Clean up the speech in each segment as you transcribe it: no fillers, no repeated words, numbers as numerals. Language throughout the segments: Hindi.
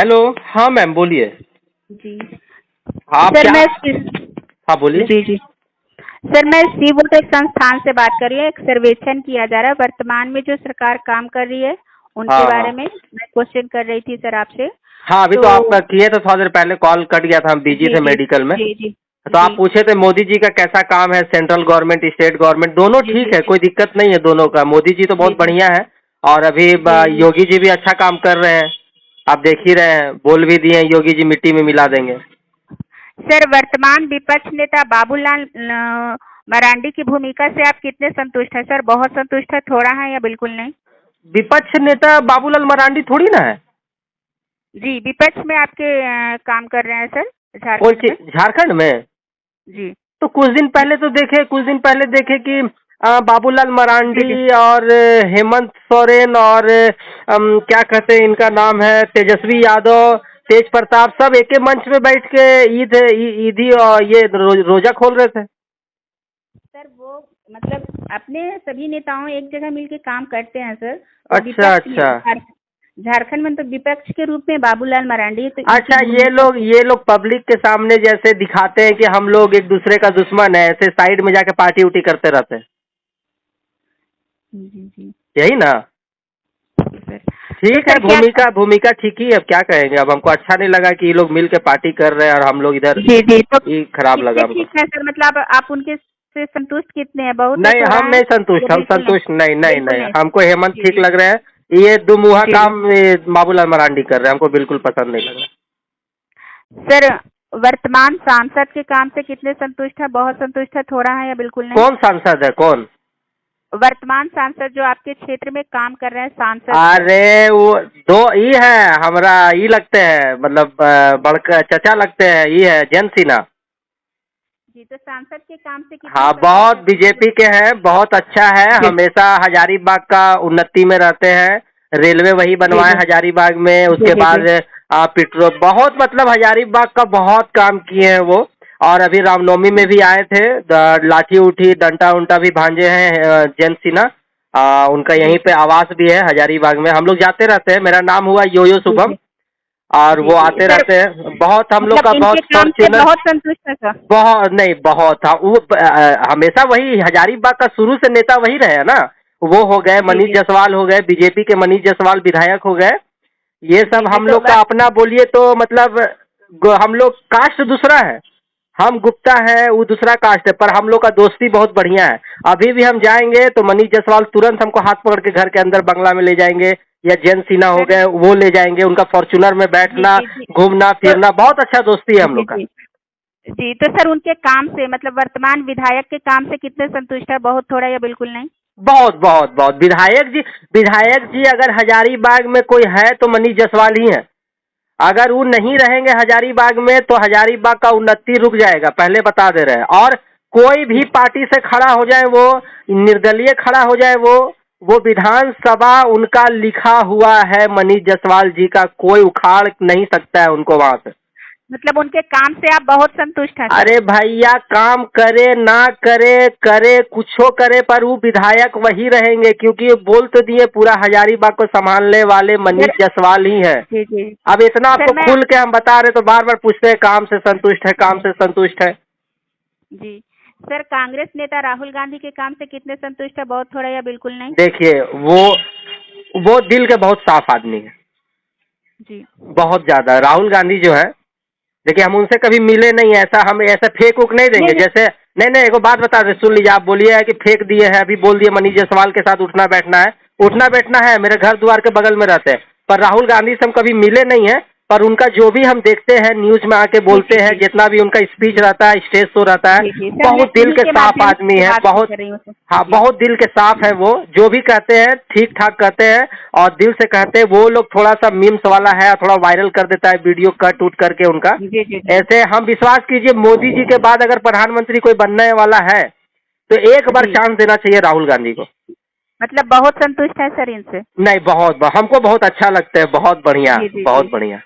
हेलो। हाँ मैम बोलिए। जी आप सर, क्या? मैं हाँ बोलिए। जी जी सर, मैं सी वोटेक संस्थान से बात कर रही हूँ। एक सर्वेक्षण किया जा रहा है वर्तमान में जो सरकार काम कर रही है उनके हाँ बारे हाँ में मैं क्वेश्चन कर रही थी सर आपसे। हाँ, अभी तो तो आप किए थे, थोड़ा देर पहले कॉल कट गया था, हम बिजी जी थे जी मेडिकल में। जी जी तो आप जी पूछे थे मोदी जी का कैसा काम है, सेंट्रल गवर्नमेंट स्टेट गवर्नमेंट दोनों जी ठीक जी है, जी कोई दिक्कत नहीं है दोनों का। मोदी जी तो जी बहुत बढ़िया है और अभी जी जी योगी जी भी अच्छा काम कर रहे हैं, आप देख ही रहे हैं, बोल भी दिए हैं योगी जी मिट्टी में मिला देंगे। सर, वर्तमान विपक्ष नेता बाबूलाल मरांडी की भूमिका से आप कितने संतुष्ट हैं सर? बहुत संतुष्ट है, थोड़ा है या बिल्कुल नहीं? विपक्ष नेता बाबूलाल मरांडी थोड़ी ना है। जी, विपक्ष में आपके काम कर रहे हैं सर कौन झारखंड सी में। झारखंड में? जी तो कुछ दिन पहले देखे कि बाबूलाल जी जी मरांडी और हेमंत सोरेन और क्या कहते हैं इनका नाम है, तेजस्वी यादव, तेज प्रताप, सब एक ही मंच में बैठ के ईदी और ये रोजा खोल रहे थे। सर, वो मतलब अपने सभी नेताओं एक जगह मिलके काम करते हैं सर। तो अच्छा विपक्ष में अच्छा झारखंड में तो विपक्ष के रूप में बाबूलाल मरांडी है, तो इनकी अच्छा, भूमिका। ये लोग पब्लिक के सामने जैसे दिखाते हैं कि हम लोग एक दूसरे का दुश्मन है, ऐसे साइड में जाके पार्टी उटी करते रहते हैं, जी जी यही ना? सर। तो ठीक है, सर क्या। भूमिका ठीक ही है, अब क्या कहेंगे। अब हमको अच्छा नहीं लगा कि ये लोग मिल के पार्टी कर रहे हैं और हम लोग इधर, जी जी तो ये खराब लगा कितने हमको। ठीक है सर? मतलब आप उनके से संतुष्ट कितने हैं? बहुत है, नहीं, थोड़ा हम है नहीं या संतुष्ट, हम बिल्कुल नहीं? संतुष्ट नहीं नहीं बिल्कुल नहीं, नहीं। हमको हेमंत जी ठीक जी लग रहे हैं। ये दुमुहा जी जी काम ये बाबूलाल मरांडी कर रहे हैं, हमको बिल्कुल पसंद नहीं लग रहा। सर, वर्तमान सांसद के काम से कितने संतुष्ट है? बहुत संतुष्ट है, थोड़ा है या बिल्कुल नहीं? कौन सांसद है कौन? वर्तमान सांसद जो आपके क्षेत्र में काम कर रहे हैं, सांसद सर। अरे वो दो ही है, हमरा ये लगते हैं, मतलब बड़का चचा लगते हैं, ये है जयंत सिन्हा। जी, तो सांसद के काम से कितने हाँ, संतुष्ट बहुत है सर? बीजेपी के हैं, बहुत अच्छा है, जी हमेशा हजारीबाग का उन्नति में रहते हैं। रेलवे वही जी बनवाए जी हजारीबाग में, जी उसके जी जी बाद पेट्रोल, बहुत मतलब हजारीबाग का बहुत काम किए हैं वो। और अभी रामनवमी में भी आए थे, लाठी उठी डंडा उंटा भी भांजे हैं जयंत सिन्हा। उनका जी यहीं पे आवास भी है हजारीबाग में, हम लोग जाते रहते हैं, मेरा नाम हुआ यो जी शुभम। जी और जी वो जी आते सर, रहते हैं, बहुत हम लोग मतलब का इनके बहुत काम से फॉर्च्यूनर। बहुत संतुष्ट है सर। बहुत नहीं, बहुत हाँ, वो हमेशा वही हजारीबाग का शुरू से नेता वही रहे हैं ना। वो हो गए जी मनीष जी जायसवाल, हो गए बीजेपी के मनीष जायसवाल विधायक हो गए। ये जी सब जी हम तो लोग का अपना बोलिए तो मतलब हम लोग कास्ट दूसरा है, हम गुप्ता है, वो दूसरा कास्ट है, पर हम लोग का दोस्ती बहुत बढ़िया है। अभी भी हम जाएंगे तो मनीष जायसवाल तुरंत हमको हाथ पकड़ के घर के अंदर बंगला में ले जाएंगे, या जयंत सिन्हा हो सर। गए वो ले जाएंगे, उनका फॉर्च्यूनर में जी बैठना, जी जी घूमना तो फिरना, बहुत अच्छा दोस्ती है हम जी लोग का। जी जी तो सर, उनके काम से मतलब वर्तमान विधायक के काम से कितने संतुष्ट है? बहुत, थोड़ा या बिल्कुल नहीं? बहुत बहुत बहुत, विधायक जी अगर हजारीबाग में कोई है तो मनीष जायसवाल ही है। अगर वो नहीं रहेंगे हजारीबाग में तो हजारीबाग का उन्नति रुक जाएगा, पहले बता दे रहे हैं। और कोई भी जी पार्टी से खड़ा हो जाए, वो निर्दलीय खड़ा हो जाए, वो विधानसभा उनका लिखा हुआ है, मनीष जायसवाल जी का कोई उखाड़ नहीं सकता है उनको वहां से। मतलब उनके काम से आप बहुत संतुष्ट हैं सर। अरे भैया, काम करे ना करे, करे कुछो करे, पर वो विधायक वही रहेंगे, क्योंकि ये बोल तो दिए पूरा हजारीबाग को संभालने वाले सर मनीष जायसवाल ही है। जी जी अब इतना सर आपको मैं खुल के हम बता रहे तो बार बार पूछते हैं काम से संतुष्ट है, काम से संतुष्ट है। जी सर, कांग्रेस नेता राहुल गांधी के काम से कितने संतुष्ट है? बहुत, थोड़ा या बिल्कुल नहीं? देखिए, वो दिल के बहुत साफ आदमी है, जी बहुत ज्यादा। राहुल गांधी जो है, देखिए हम उनसे कभी मिले नहीं, ऐसा हम ऐसा फेक उक नहीं नहीं देंगे। नहीं जैसे नहीं नहीं, एगो बात बता दे, सुन लीजिए। आप बोलिए है कि फेक दिए है, अभी बोल दिए मनीष जायसवाल के साथ उठना बैठना है, उठना बैठना है, मेरे घर द्वार के बगल में रहते हैं, पर राहुल गांधी से हम कभी मिले नहीं है। पर उनका जो भी हम देखते हैं न्यूज में आके जी बोलते जी हैं, जी जितना भी उनका स्पीच रहता है, स्टेज शो रहता है, जी जी सर, मैं बहुत दिल इन्हीं के के साफ माध्यम आदमी से है, बात बहुत। कर रही हूँ सर। हाँ, जी बहुत दिल के साफ है वो, जो भी कहते हैं ठीक ठाक कहते हैं और दिल से कहते हैं। वो लोग थोड़ा सा मीम्स वाला है, थोड़ा वायरल कर देता है वीडियो कट उट करके उनका। जी जी जी ऐसे हम विश्वास कीजिए, मोदी जी के बाद अगर प्रधानमंत्री कोई बनने वाला है तो एक बार जी चांस देना चाहिए राहुल गांधी को। मतलब बहुत संतुष्ट है सर इनसे। नहीं, हमको बहुत अच्छा लगता है, बहुत बढ़िया, जी जी जी बहुत बढ़िया।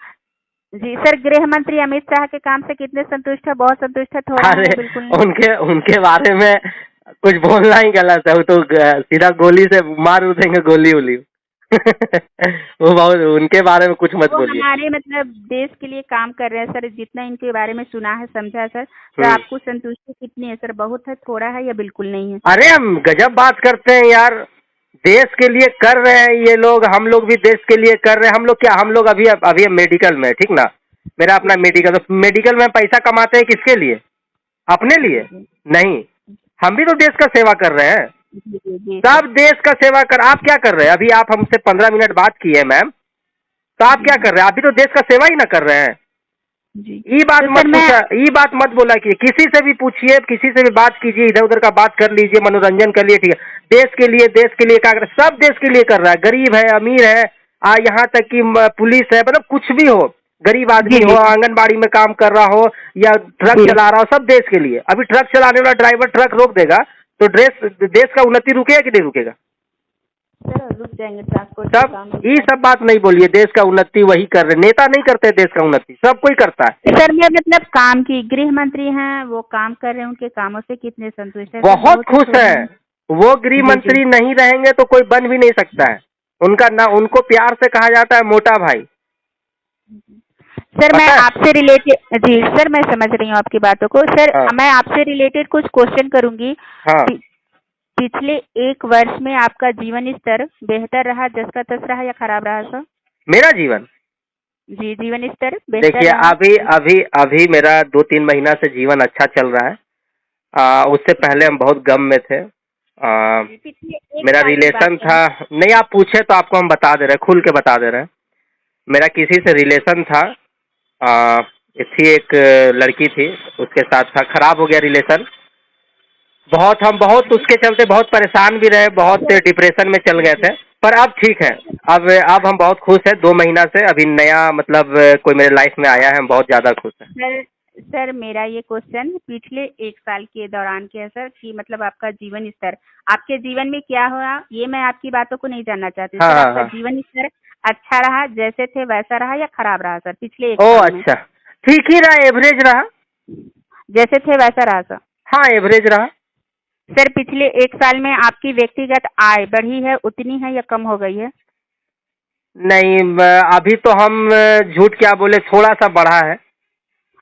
जी सर, गृह मंत्री अमित शाह के काम से कितने संतुष्ट है? बहुत संतुष्ट है, थोड़ा है अरे, या बिल्कुल नहीं? उनके उनके बारे में कुछ बोलना ही गलत है, वो तो सीधा गोली से मार देंगे, गोली उली। वो बहुत, उनके बारे में कुछ मत वो बोलिए। हमारे मतलब देश के लिए काम कर रहे हैं सर, जितना इनके बारे में सुना है समझा है सर। तो हम्म। आपको संतुष्टि कितनी है सर, बहुत है, थोड़ा है या बिल्कुल नहीं है? अरे हम गजब बात करते हैं यार, देश के लिए कर रहे हैं ये लोग, हम लोग भी देश के लिए कर रहे हैं। हम लोग क्या, हम लोग अभी अभी मेडिकल में, ठीक ना, मेरा अपना मेडिकल, तो मेडिकल में पैसा कमाते हैं किसके लिए? अपने जी लिए जी नहीं, हम भी तो देश का सेवा कर रहे हैं। जी जी जी सब देश का सेवा कर, आप क्या कर रहे हैं? अभी आप हमसे 15 मिनट बात की है मैम, तो आप क्या जी कर रहे हैं? आप भी तो देश का सेवा ही ना कर रहे हैं। जी। ये बात तो मत सर मैं पूछा, ये बात मत बोला कि किसी से भी पूछिए, किसी से भी बात कीजिए, इधर उधर का बात कर लीजिए, मनोरंजन कर लिए, ठीक है। देश के लिए क्या कर, सब देश के लिए कर रहा है, गरीब है, अमीर है, यहाँ तक कि पुलिस है, मतलब कुछ भी हो, गरीब जी आदमी जी हो, आंगनबाड़ी में काम कर रहा हो या ट्रक जी चला रहा हो, सब देश के लिए। अभी ट्रक चलाने वाला ड्राइवर ट्रक रोक देगा तो देश का उन्नति रुकेगा कि नहीं रुकेगा? सर रुक जाएंगे, ट्रांसपोर्ट का सब काम ये है। सब बात नहीं बोलिए, देश का उन्नति वही कर रहे, नेता नहीं करते देश का उन्नति, सब कोई करता है। सर मैं मतलब काम की गृह मंत्री हैं, वो काम कर रहे हैं, उनके कामों से कितने संतुष्ट है सर? बहुत बहुत खुश है। वो गृह जी जी। मंत्री नहीं रहेंगे तो कोई बन भी नहीं सकता है। उनका ना, उनको प्यार से कहा जाता है मोटा भाई। सर मैं पता है? आपसे रिलेटेड, जी सर मैं समझ रही हूँ आपकी बातों को सर। हाँ मैं आपसे रिलेटेड कुछ क्वेश्चन करूंगी। हाँ। पि- पिछले 1 वर्ष में आपका जीवन स्तर बेहतर रहा, जस का तस रहा, या खराब रहा सर? मेरा जीवन, जी, जीवन स्तर बेहतर देखिए रहा? अभी अभी अभी मेरा 2-3 महीना से जीवन अच्छा चल रहा है। उससे पहले हम बहुत गम में थे। पिछले एक मेरा साल की बात रिलेशन था, करें। नहीं आप पूछे तो आपको हम बता दे रहे हैं, खुल के बता दे रहे हैं। मेरा किसी से रिलेशन था, थी एक लड़की थी, उसके साथ था, खराब हो गया रिलेशन। हम बहुत उसके चलते बहुत परेशान भी रहे, बहुत डिप्रेशन में चल गए थे, पर अब ठीक है। अब हम बहुत खुश हैं। 2 महीना से अभी नया मतलब कोई मेरे लाइफ में आया है, हम बहुत ज़्यादा खुश हैं। सर सर मेरा ये क्वेश्चन पिछले 1 साल के दौरान के है सर, कि मतलब आपका जीवन स्तर, आपके जीवन में क्या हुआ, ये मैं आपकी बातों को नहीं जानना चाहती हाँ सर। हाँ आपका हाँ। जीवन स्तर अच्छा रहा, जैसे थे वैसा रहा, या खराब रहा सर पिछले एक ओ साल में? अच्छा, ठीक ही रहा, एवरेज रहा। जैसे थे वैसा रहा सर? हाँ एवरेज रहा। सर पिछले 1 साल में आपकी व्यक्तिगत आय बढ़ी है, उतनी है, या कम हो गई है? नहीं अभी तो हम झूठ क्या बोले, थोड़ा सा बढ़ा है।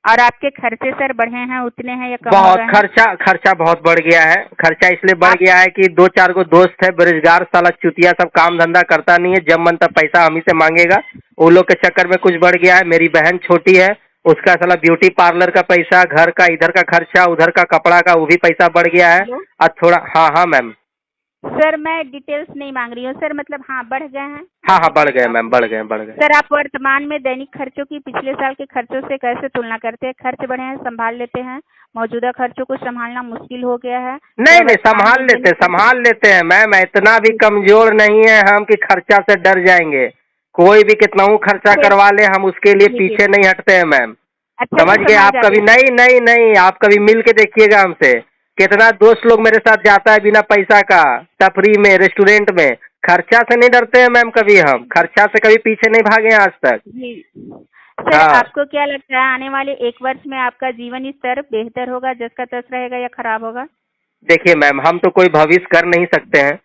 और आपके खर्चे सर बढ़े हैं, उतने हैं, या कम हो बहुत गए हैं? खर्चा बहुत बढ़ गया है। खर्चा इसलिए बढ़ आप गया है कि 2-4 गो दोस्त है बेरोजगार, साला चुतिया, सब काम धंधा करता नहीं है, जब मन तब पैसा हम ही से मांगेगा। वो लोग के चक्कर में कुछ बढ़ गया है। मेरी बहन छोटी है, उसका साला ब्यूटी पार्लर का पैसा, घर का इधर का खर्चा, उधर का कपड़ा का, वो भी पैसा बढ़ गया है। हेलो और थोड़ा, हाँ हाँ मैम। सर, मैं डिटेल्स नहीं मांग रही हूँ सर, मतलब हाँ बढ़ गए हैं। हाँ हाँ जैसे बढ़ कि गए आप मैम, बढ़ गए। सर, आप वर्तमान में दैनिक खर्चों की पिछले साल के खर्चों से कैसे तुलना करते हैं? खर्च बढ़े हैं, संभाल लेते हैं? मौजूदा खर्चों को संभालना मुश्किल हो गया है? नहीं सर नहीं, वर्तमान में दैनिक खर्च संभाल लेते हैं मैम, इतना भी कमजोर नहीं है हम कि खर्चा से डर जाएंगे। कोई भी कितना खर्चा से करवा ले, हम उसके लिए जी जी पीछे नहीं हटते हैं मैम। अच्छा समझ से गए संभाल आप? जाते कभी हैं? नहीं, आप कभी मिल के देखिएगा हमसे, कितना दोस्त लोग मेरे साथ जाता है बिना पैसा का, तफरी में, रेस्टोरेंट में। खर्चा से नहीं डरते हैं मैम, कभी हम खर्चा से कभी पीछे नहीं भागे हैं आज तक। जी सर, हाँ आपको क्या लगता है आने वाले 1 वर्ष में आपका जीवन स्तर बेहतर होगा, जस का तस रहेगा, या खराब होगा? देखिए मैम, हम तो कोई भविष्य कर नहीं सकते हैं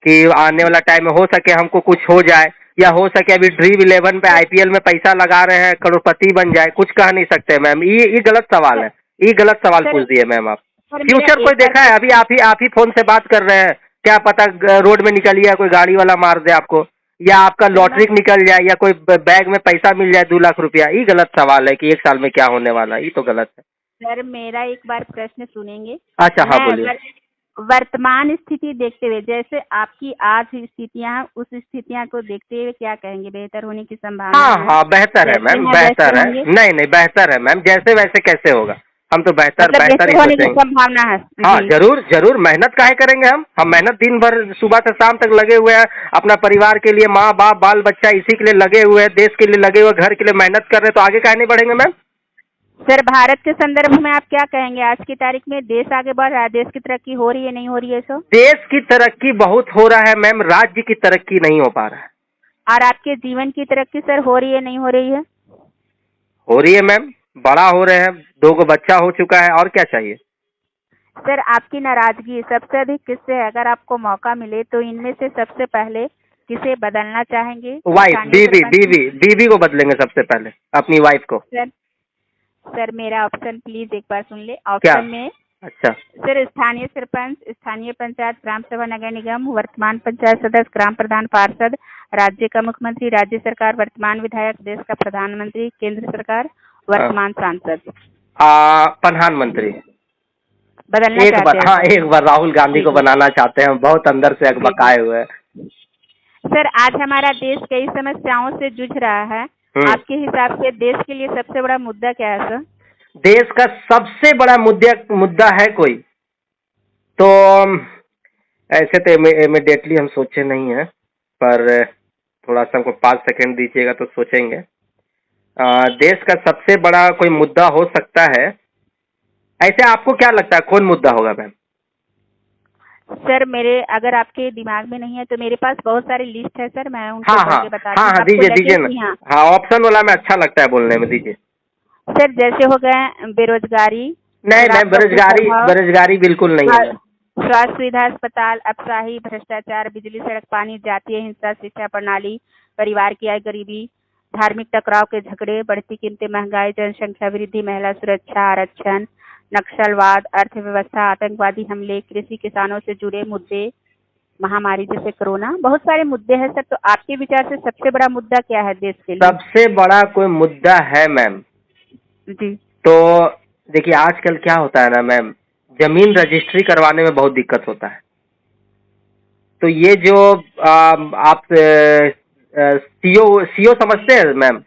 कि आने वाला टाइम में हो सके हमको कुछ हो जाए, या हो सके अभी ड्रीम 11 पे आईपीएल में पैसा लगा रहे हैं, करोड़पति बन जाए, कुछ कह नहीं सकते मैम। ये गलत सवाल है, ये गलत सवाल सर पूछ दिए मैम आप। सर मेरा फ्यूचर कोई एक और देखा है? अभी आप ही फोन से बात कर रहे हैं, क्या पता रोड में निकलिए कोई गाड़ी वाला मार दे आपको, या आपका सर मैं लॉटरी निकल जाए, या कोई बैग में पैसा मिल जाए 2 लाख रुपया। ये गलत सवाल है कि 1 साल में क्या होने वाला है, ये तो गलत है। सर मेरा एक बार प्रश्न सुनेंगे? अच्छा हाँ मैं बोलिए। वर्तमान स्थिति देखते हुए, जैसे आपकी आज स्थितियां हैं, उस स्थितियां को देखते हुए क्या कहेंगे, बेहतर होने की संभावना हाँ है? हाँ बेहतर है जैसे मैम, हैं वैसे बेहतर है। होंगे? नहीं बेहतर है मैम, जैसे वैसे कैसे होगा, हम तो बेहतर मतलब बेहतर ही बेहतर होने की सोचेंगे। संभावना है? हाँ जी जरूर मेहनत काहे करेंगे हम मेहनत दिन भर सुबह से शाम तक लगे हुए हैं, अपना परिवार के लिए, माँ बाप बाल बच्चा इसी के लिए लगे हुए हैं, देश के लिए लगे हुए, घर के लिए मेहनत कर रहे हैं, तो आगे काहे नहीं बढ़ेंगे मैम? सर, भारत के संदर्भ में आप क्या कहेंगे? आज की तारीख में देश आगे बढ़ रहा है, देश की तरक्की हो रही है, नहीं हो रही है सर? देश की तरक्की बहुत हो रहा है मैम, राज्य की तरक्की नहीं हो पा रहा है। और आपके जीवन की तरक्की सर हो रही है, नहीं हो रही है? हो रही है मैम, बड़ा हो रहे हैं, 2 गो बच्चा हो चुका है, और क्या चाहिए? सर, आपकी नाराजगी सबसे अधिक किससे है? अगर आपको मौका मिले तो इनमें से सबसे पहले किसे बदलना चाहेंगे? वाइफ, स्थानीय बीवी सरपंच? बीवी बीवी को बदलेंगे सबसे पहले, अपनी वाइफ को। सर मेरा ऑप्शन प्लीज एक बार सुन ले। क्या? ऑप्शन में अच्छा। सर स्थानीय सरपंच, स्थानीय पंचायत, ग्राम सभा, नगर निगम, वर्तमान पंचायत सदस्य, ग्राम प्रधान, पार्षद, राज्य का मुख्यमंत्री, राज्य सरकार, वर्तमान विधायक, देश का प्रधानमंत्री, केंद्र सरकार, वर्तमान सांसद। प्रधानमंत्री। बदलना एक बार, चाहते हैं हाँ सर? एक बार राहुल गांधी को बनाना चाहते हैं, बहुत अंदर से अकबकाए हुए हैं। सर आज हमारा देश कई समस्याओं से जूझ रहा है, आपके हिसाब से देश के लिए सबसे बड़ा मुद्दा क्या है सर? देश का सबसे बड़ा मुद्दा है कोई तो ऐसे तो इमीडिएटली हम सोचे नहीं है, पर थोड़ा सा हमको 5 सेकंड दीजिएगा तो सोचेंगे। देश का सबसे बड़ा कोई मुद्दा हो सकता है, ऐसे आपको क्या लगता है कौन मुद्दा होगा मैम? सर मेरे, अगर आपके दिमाग में नहीं है तो मेरे पास बहुत सारी लिस्ट है सर, मैं उनको हाँ पढ़ हाँ के बताती हाँ हूँ। हाँ, आपको दीजिए लगे दीजिए कि ना। हाँ, ऑप्शन वाला में अच्छा लगता है बोलने में, दीजिए। सर जैसे हो गए बेरोजगारी। नहीं नहीं, बेरोजगारी बिल्कुल नहीं है। स्वास्थ्य सुविधा, अस्पताल, अफसाही, भ्रष्टाचार, बिजली, सड़क, पानी, जातीय हिंसा, शिक्षा प्रणाली, परिवार की आय, गरीबी, धार्मिक टकराव के झगड़े, बढ़ती कीमतें, महंगाई, जनसंख्या वृद्धि, महिला सुरक्षा, आरक्षण, नक्सलवाद, अर्थव्यवस्था, आतंकवादी हमले, कृषि, किसानों से जुड़े मुद्दे, महामारी जैसे कोरोना, बहुत सारे मुद्दे हैं सर। तो आपके विचार से सबसे बड़ा मुद्दा क्या है देश के लिए? सबसे बड़ा कोई मुद्दा है मैम जी। तो देखिए, आजकल क्या होता है ना मैम, जमीन रजिस्ट्री करवाने में बहुत दिक्कत होता है। तो ये जो आप सीओ समझते हैं मैम?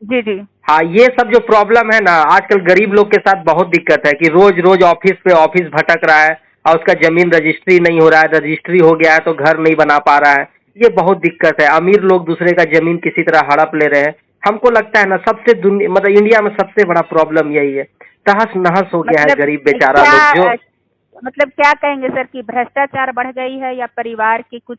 जी जी। हाँ, ये सब जो प्रॉब्लम है ना, आजकल गरीब लोग के साथ बहुत दिक्कत है कि रोज रोज ऑफिस पे ऑफिस भटक रहा है और उसका जमीन रजिस्ट्री नहीं हो रहा है, रजिस्ट्री हो गया है तो घर नहीं बना पा रहा है। ये बहुत दिक्कत है। अमीर लोग दूसरे का जमीन किसी तरह हड़प ले रहे हैं। हमको लगता है ना, मतलब इंडिया में सबसे बड़ा प्रॉब्लम यही है। तहस नहस हो गया है गरीब बेचारा लोग। जो मतलब क्या कहेंगे सर कि भ्रष्टाचार बढ़ गई है या परिवार की कुछ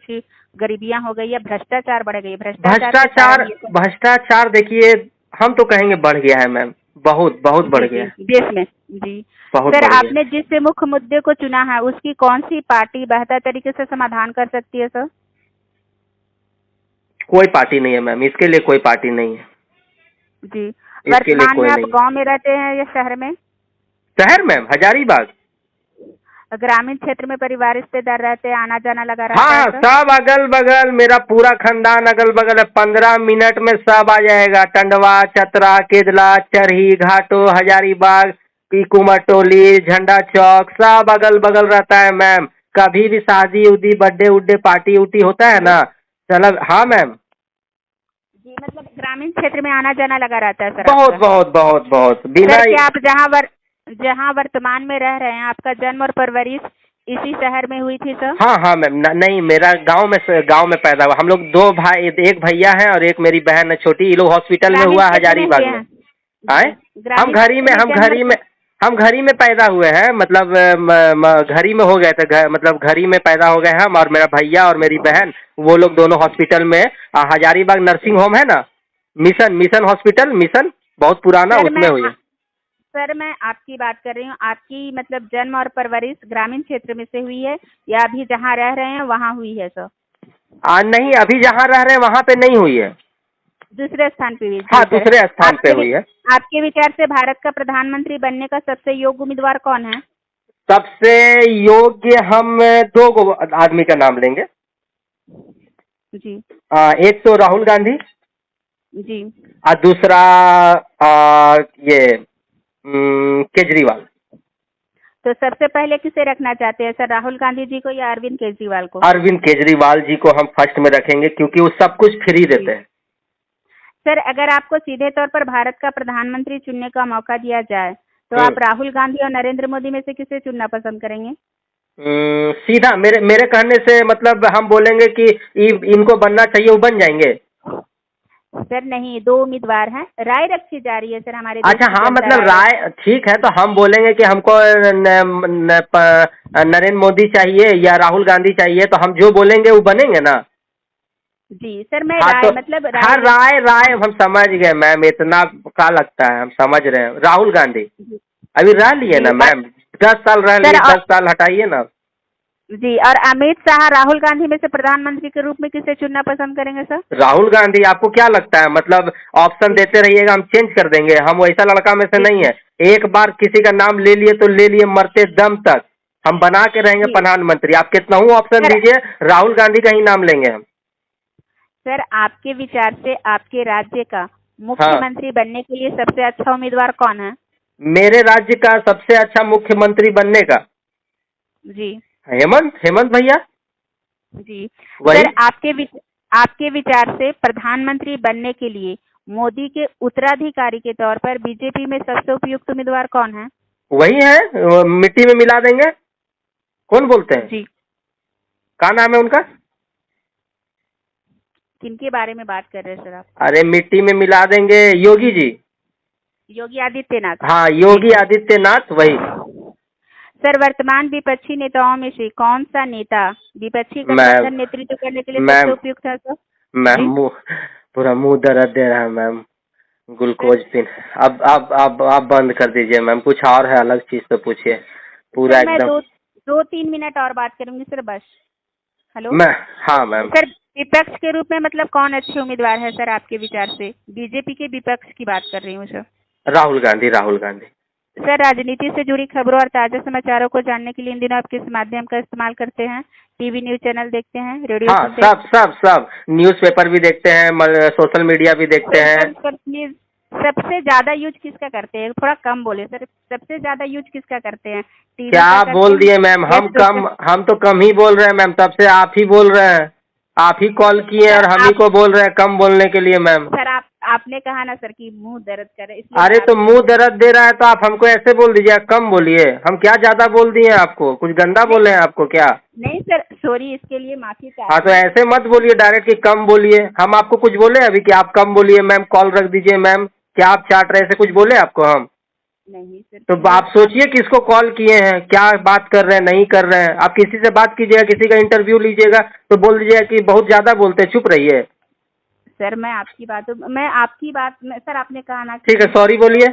गरीबियां हो गई या भ्रष्टाचार बढ़ गई? भ्रष्टाचार देखिए, हम तो कहेंगे बढ़ गया है मैम, बहुत बहुत बढ़ गया है देश में। जी सर, आपने जिस मुख्य मुद्दे को चुना है उसकी कौन सी पार्टी बेहतर तरीके से समाधान कर सकती है सर? कोई पार्टी नहीं है मैम, इसके लिए कोई पार्टी नहीं है जी। वर्तमान में आप गांव में रहते हैं या शहर में? शहर मैम, हजारीबाग। ग्रामीण क्षेत्र में परिवार रिश्तेदार रहते हैं, आना जाना लगा रहता है? हाँ, सब अगल बगल, मेरा पूरा खानदान अगल बगल है। 15 मिनट में सब आ जाएगा। टंडवा, चतरा, केजला, चरही, घाटो, हजारीबाग, कुमार टोली, झंडा चौक, सब अगल बगल रहता है मैम। कभी भी शादी उदी, बर्थडे उड्डे, पार्टी उटी होता है ना, चलो। हाँ मैम जी, मतलब ग्रामीण क्षेत्र में आना जाना लगा रहता है सर? बहुत बहुत बहुत बहुत। बिना आप जहाँ वर्तमान में रह रहे हैं, आपका जन्म और परवरिश इसी शहर में हुई थी सर? हाँ हाँ मैम। नहीं, मेरा गांव में पैदा हुआ। हम लोग 2 भाई, एक भैया है और एक मेरी बहन है छोटी। ये लोग हॉस्पिटल में हुआ हजारीबाग में। आए हम घरी में पैदा हुए हैं, मतलब घरी में हो गए थे, मतलब घरी में पैदा हो गए हम और मेरा भैया और मेरी बहन, वो लोग दोनों हॉस्पिटल में। हजारीबाग नर्सिंग होम है ना, मिशन हॉस्पिटल, मिशन बहुत पुराना, उसमें हुई है। सर मैं आपकी बात कर रही हूँ, आपकी मतलब जन्म और परवरिश ग्रामीण क्षेत्र में से हुई है या अभी जहाँ रह रहे हैं वहाँ हुई है सर? नहीं, अभी जहाँ रह रहे हैं वहाँ पे नहीं हुई है, दूसरे स्थान पे हुई है। हाँ, दूसरे स्थान पे हुई है। आपके विचार से भारत का प्रधानमंत्री बनने का सबसे योग्य उम्मीदवार कौन है? सबसे योग्य हम 2 आदमी का नाम लेंगे जी। एक तो राहुल गांधी जी, और दूसरा ये केजरीवाल। तो सबसे पहले किसे रखना चाहते हैं सर, राहुल गांधी जी को या अरविंद केजरीवाल को? अरविंद केजरीवाल जी को हम फर्स्ट में रखेंगे, क्योंकि वो सब कुछ फ्री देते हैं। सर अगर आपको सीधे तौर पर भारत का प्रधानमंत्री चुनने का मौका दिया जाए तो आप राहुल गांधी और नरेंद्र मोदी में से किसे चुनना पसंद करेंगे? सीधा मेरे कहने से मतलब हम बोलेंगे कि इनको बनना चाहिए, वो बन जाएंगे। सर नहीं, 2 उम्मीदवार हैं, राय रखी जा रही है सर हमारे। अच्छा, हाँ, मतलब राय ठीक है, तो हम बोलेंगे कि हमको नरेंद्र मोदी चाहिए या राहुल गांधी चाहिए, तो हम जो बोलेंगे वो बनेंगे ना। जी सर, मैं राय, तो मतलब राय हम समझ गए मैम, इतना क्या लगता है, हम समझ रहे हैं। राहुल गांधी अभी रह लिए ना मैम, 10 साल रह लिए, 10 साल हटाइए ना। जी, और अमित शाह राहुल गांधी में से प्रधानमंत्री के रूप में किसे चुनना पसंद करेंगे सर? राहुल गांधी। आपको क्या लगता है, मतलब ऑप्शन देते रहिएगा, हम चेंज कर देंगे? हम वैसा लड़का में से जी नहीं है। एक बार किसी का नाम ले लिए तो ले लिए, मरते दम तक हम बना के रहेंगे जी प्रधानमंत्री। आप कितना ही ऑप्शन सर। दीजिए, राहुल गांधी का ही नाम लेंगे हम। सर, आपके विचार से आपके राज्य का हाँ, मुख्यमंत्री बनने के लिए सबसे अच्छा उम्मीदवार कौन है? मेरे राज्य का सबसे अच्छा मुख्यमंत्री बनने का जी हेमंत भैया। जी वही। सर, आपके विचार से प्रधानमंत्री बनने के लिए मोदी के उत्तराधिकारी के तौर पर बीजेपी में सबसे उपयुक्त उम्मीदवार कौन है? वही है, वो मिट्टी में मिला देंगे। कौन बोलते हैं, जी, क्या नाम है उनका? किनके बारे में बात कर रहे हैं सर आप? अरे मिट्टी में मिला देंगे, योगी जी। योगी आदित्यनाथ। हाँ, जी योगी सर। आदित्यनाथ, वही। सर, वर्तमान विपक्षी नेताओं में से कौन सा नेता विपक्षी मैम, गठबंधन नेतृत्व करने के लिए सबसे मैम, उपयुक्त है सर? मैम जी पूरा मुंह दर्द दे रहा है मैम। Sir, glucose pin. अब आप बंद कर दीजिए मैम, कुछ और है, अलग चीज तो पूछिए। पूरा सर मैं एकदम। 2-3 मिनट और बात करूंगी सर, बस। हेलो मैं हाँ मैम। सर, विपक्ष के रूप में मतलब कौन अच्छे उम्मीदवार है सर आपके विचार से? बीजेपी के विपक्ष की बात कर रही हूँ सर। राहुल गांधी, राहुल गांधी। सर, राजनीति से जुड़ी खबरों और ताजा समाचारों को जानने के लिए इन दिनों आप किस माध्यम का इस्तेमाल करते हैं? टीवी न्यूज चैनल देखते हैं, रेडियो हाँ, सुनते हैं? सब न्यूज़पेपर भी देखते हैं, सोशल मीडिया भी देखते सर हैं। सर सर प्लीज, सबसे ज्यादा यूज किसका करते हैं? थोड़ा कम बोले सर। सबसे ज्यादा यूज किसका करते हैं? टीवी क्या का करते बोल हैं दिए मैम, या हम तो कम ही बोल रहे हैं मैम, तब से आप ही बोल रहे हैं। आप ही कॉल किए हैं सर और हम ही आप को बोल रहे हैं कम बोलने के लिए मैम। सर आपने कहा ना सर कि मुंह दर्द करे, इसलिए अरे मैं तो आपसे मुंह पूछ। दर्द दे रहा है तो आप हमको ऐसे बोल दीजिए, कम बोलिए। हम क्या ज्यादा बोल दिए आपको? कुछ गंदा नहीं बोले हैं आपको क्या? नहीं सर, सॉरी, इसके लिए माफी हाँ, चाहती तो हूँ। ऐसे मत बोलिए डायरेक्ट कि कम बोलिए। हम आपको कुछ बोले अभी कि आप कम बोलिए मैम, कॉल रख दीजिए मैम? क्या आप चाट रहे, ऐसे कुछ बोले आपको हम? नहीं सर, तो प्लीज आप आप। सोचिए किसको कॉल किए हैं, क्या बात कर रहे हैं, नहीं कर रहे हैं। आप किसी से बात कीजिएगा, किसी का इंटरव्यू लीजिएगा तो बोल दीजिएगा कि बहुत ज्यादा बोलते हैं, चुप रहिए। सर, मैं आपकी बात में सर, आपने कहा ना ठीक है, कि सॉरी बोलिए।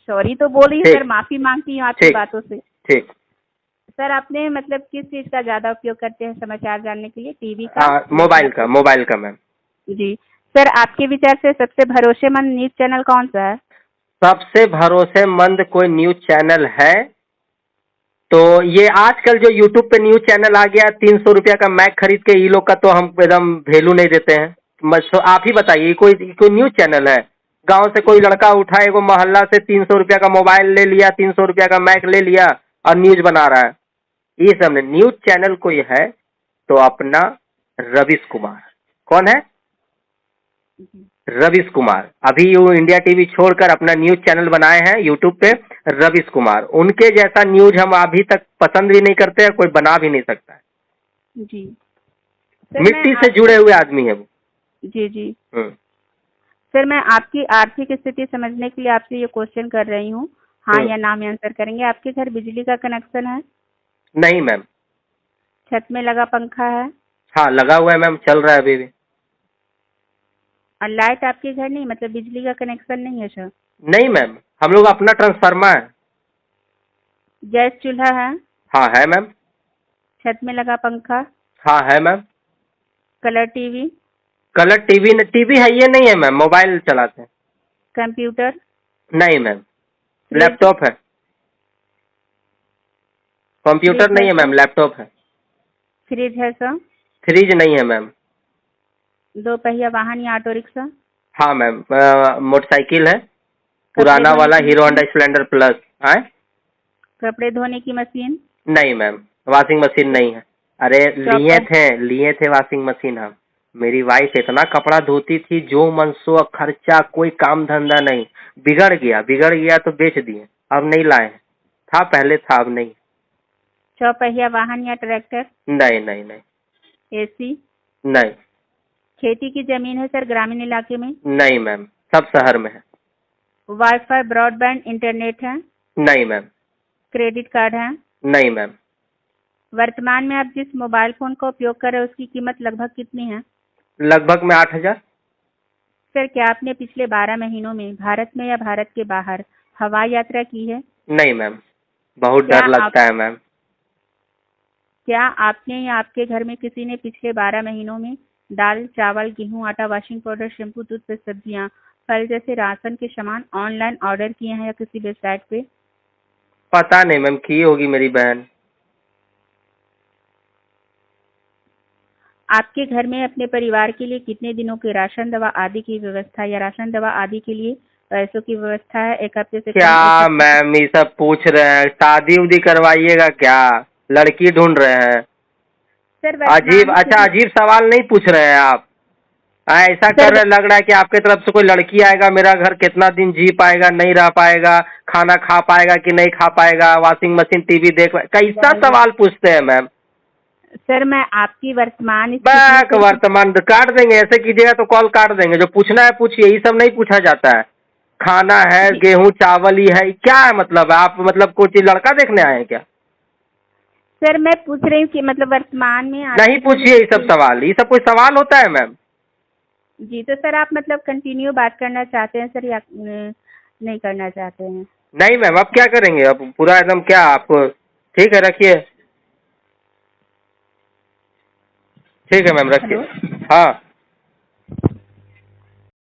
सॉरी तो बोली सर, ठीक, माफी मांगती हूँ आपकी ठीक, बातों से। ठीक। सर, आपने मतलब किस चीज का ज्यादा उपयोग करते हैं समाचार जानने के लिए? टीवी का या मोबाइल का मैम। जी सर, आपके विचार से सबसे भरोसेमंद न्यूज चैनल कौन सा है? सबसे भरोसेमंद कोई न्यूज चैनल है तो ये आजकल जो यूट्यूब पे न्यूज चैनल आ गया, 300 रुपया का मैक खरीद के, ये लोग का तो हम एकदम वैल्यू नहीं देते हैं। तो आप ही बताइए, कोई न्यूज चैनल है? गांव से कोई लड़का उठा, एगो मोहल्ला से 300 रुपया का मोबाइल ले लिया, 300 रुपया का मैक ले लिया और न्यूज बना रहा है। ये सब नहीं। न्यूज चैनल कोई है तो अपना रवीश कुमार। कौन है? रवीश कुमार। अभी वो इंडिया टीवी छोड़कर अपना न्यूज चैनल बनाए हैं यूट्यूब पे, रवीश कुमार। उनके जैसा न्यूज हम अभी तक पसंद भी नहीं करते हैं, कोई बना भी नहीं सकता है। जी सर, मिट्टी से जुड़े हुए आदमी है वो। जी जी सर, मैं आपकी आर्थिक स्थिति समझने के लिए आपसे ये क्वेश्चन कर रही हूँ। हाँ या ना में आंसर करेंगे। आपके घर बिजली का कनेक्शन है? नहीं मैम। छत में लगा पंखा है? हाँ, लगा हुआ है मैम, चल रहा है अभी भी। और लाइट आपके घर नहीं, मतलब बिजली का कनेक्शन नहीं है सर? नहीं मैम, हम लोग अपना ट्रांसफार्मर है। गैस चूल्हा है? हाँ है मैम। छत में लगा पंखा? हाँ है ma'am. Colour TV? Colour TV है, ये नहीं है मैम, मोबाइल चलाते हैं। कंप्यूटर? नहीं मैम, फ्रिज? लैपटॉप है। कंप्यूटर फ्रिज नहीं है है सर? मैम, लैपटॉप है। फ्रिज है सर? फ्रिज नहीं है मैम। 2 पहिया वाहन या ऑटो रिक्शा? हाँ मैम, मोटरसाइकिल है, कपड़े पुराना धोने वाला, की hero machine? Honda Splendor plus. है? कपड़े धोने की मशीन? नहीं मैम, वॉशिंग मशीन नहीं है। अरे चॉपर? लिए थे वॉशिंग मशीन हम। मेरी वाइफ इतना कपड़ा धोती थी, जो मन सो खर्चा, कोई काम धंधा नहीं। बिगड़ गया तो बेच दिए, अब नहीं लाए हैं। था पहले था, अब नहीं। 4 पहिया वाहन या ट्रैक्टर? नहीं नहीं नहीं। एसी? नहीं। खेती की जमीन है सर ग्रामीण इलाके में? नहीं मैम, सब शहर में है। वाईफाई ब्रॉडबैंड इंटरनेट है? नहीं मैम। क्रेडिट कार्ड है? नहीं मैम। वर्तमान में आप जिस मोबाइल फोन का उपयोग कर रहे हैं उसकी कीमत लगभग कितनी है? लगभग में 8,000। सर, क्या आपने पिछले 12 महीनों में भारत में या भारत के बाहर हवाई यात्रा की है? नहीं मैम, बहुत क्या डर लगता है मैम। क्या आपने या आपके घर में किसी ने पिछले 12 महीनों में दाल, चावल, गेहूं, आटा, वॉशिंग पाउडर, शैम्पू, टूथपेस्ट, सब्जियां, फल जैसे राशन के सामान ऑनलाइन ऑर्डर किए हैं या किसी वेबसाइट पे? पता नहीं मैम, की होगी मेरी बहन। आपके घर में अपने परिवार के लिए कितने दिनों के राशन, दवा आदि की व्यवस्था या राशन, दवा आदि के लिए पैसों की व्यवस्था है? एक हफ्ते से कम, क्या एक हफ्ते से मैम ये सब पूछ रहे हैं? शादी उदी करवाइएगा क्या? लड़की ढूंढ रहे हैं? सर वर्तमान अजीब, में अच्छा कितने अजीब सवाल नहीं पूछ रहे हैं आप। ऐसा कर सर रहे, लग रहा है कि आपके तरफ से कोई लड़की आएगा, मेरा घर कितना दिन जी पाएगा, नहीं रह पाएगा, खाना खा पाएगा कि नहीं खा पाएगा, वॉशिंग मशीन, टीवी देख, कैसा सवाल पूछते हैं मैम? सर मैं आपकी वर्तमान बैक स्थिति वर्तमान काट देंगे, ऐसे कीजिएगा तो कॉल काट देंगे। जो पूछना है पूछिए, ये सब नहीं पूछा जाता है। खाना है, जी, गेहूं चावल ही है, क्या है मतलब? आप मतलब कोई लड़का देखने आए हैं क्या? सर मैं पूछ रही हूँ कि मतलब वर्तमान में आपके नहीं घर में पूछिए ये सब सवाल, ये सब कोई सवाल होता है मैम? जी, तो सर आप मतलब कंटिन्यू बात करना चाहते हैं सर या नहीं करना चाहते हैं? नहीं मैम, अब क्या करेंगे? अब पूरा एकदम क्या आपको? ठीक है रखिए। ठीक है मैम हेलो। रखिए। हाँ।